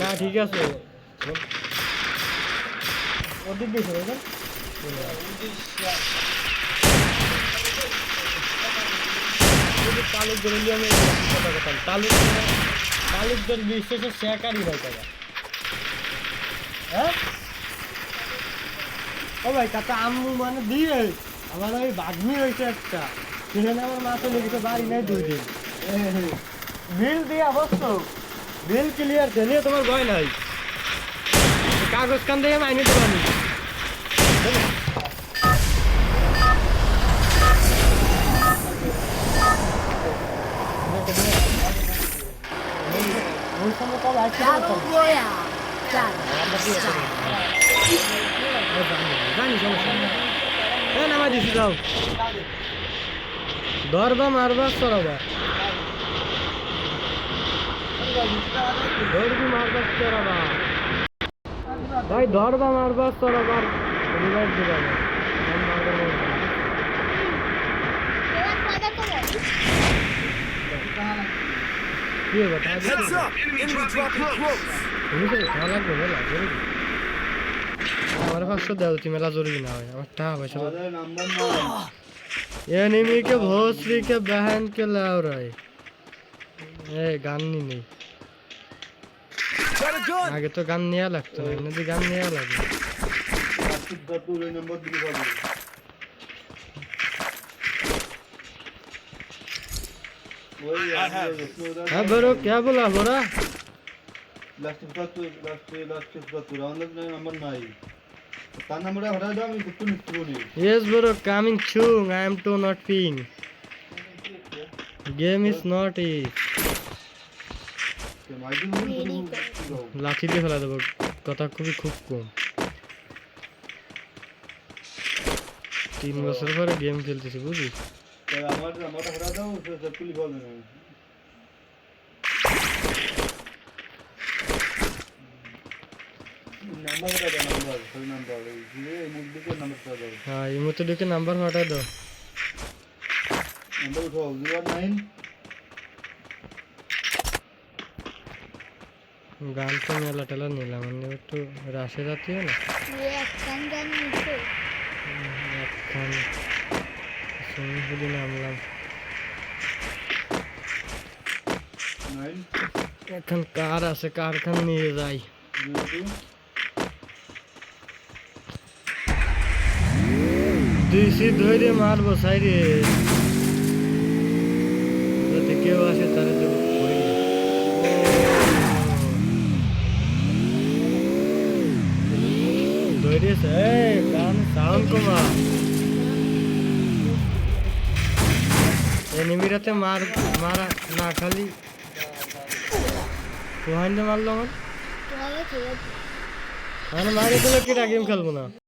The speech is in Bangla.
না ঠিক আছে ওদিক গেছে তালুকদের আমি কথা কথা তালুকদের বিশ্বাসের শেয়ারই হয় টাকা হ্যাঁ ও ভাই কাকা আম্মু মানে দিয়ে আমার ওই বাঘনি হয়েছে একটা সেখানে আমার মাথা লেগেছে বাড়ি নেই 2 দিন বিল দিয়ে অবশ্য বিল ক্লিয়ার দিলে তোমার ভয় নাই কাগজ কান দিয়ে মাইনে দেবো আমি জানি সমস্যা হ্যাঁ নামা দিছি যাও ধরবা মারবা চড়াবা ধরবি মারবা চড়াবা ভাই ধরবা মারবা চড়াবা রিভাইভ দিবা কি হবে আমার 500 দাও তুমি মেলা জরুরি না হয় আমার টাকা পয়সা एनिमी के भोसड़ी के बहन के लाओ रहे ए गान नहीं आगे तो गान नहीं लगता है नहीं गान नहीं लगे हाँ बरो क्या बोला बोरा लास्ट नंबर नहीं तार नंबर हटा दो আমি গুপ্ত নিস্তুনি yes bro coming soon I am to not ping game is not it লাঠি দিয়ে ফেলা দেবো কথা খুব কম 3 বছর পরে গেম খেলতেছি বুঝিস আমারটা হটা দাও পুলিশ বলবে না नंबर बता दो नंबर सही नंबर ये मुद्दे के नंबर बता दो हां ये मुद्दे के नंबर हटा दो नंबर उठाओ 09 गान तो मेला टेला नीला মানে একটু রাশে যাচ্ছে না এক কান গান নিতে এখন শুনি বলি নামলাম 9 এখন কার আছে কারখান নিয়ে যাই 02 দুইসি ধরে মারবো সাইরে যদি কেউ আসে তাহলে তো ধরেছে গান সাউন্ড কমা এনিমিরাতে মারা না খালি কোহাইন্দে মারলো আমার তোমাকে খেলে মানে মারি দিলে কি গেম খেলবো না